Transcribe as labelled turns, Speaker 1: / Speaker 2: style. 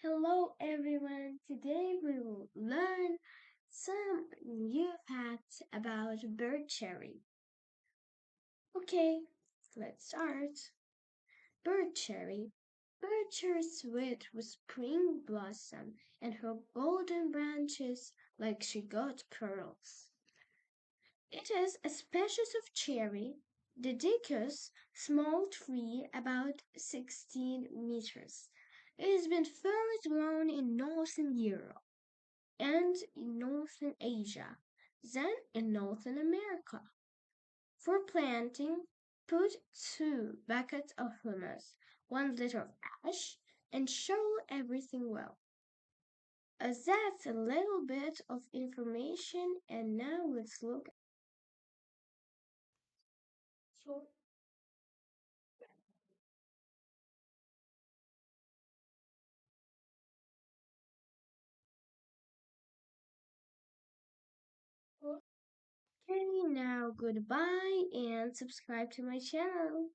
Speaker 1: Hello everyone. Today we will learn some new facts about bird cherry. Okay, let's start. Bird cherry. Bird cherry sweet with spring blossom and her golden branches like she got pearls. It is a species of cherry, Didicus, small tree about 16 meters. It has been first grown in northern Europe and in Northern Asia, then in Northern America. For planting, put 2 buckets of humus, 1 liter of ash, and shovel everything well. That's a little bit of information, and now let's look. So, okay, now goodbye and subscribe to my channel.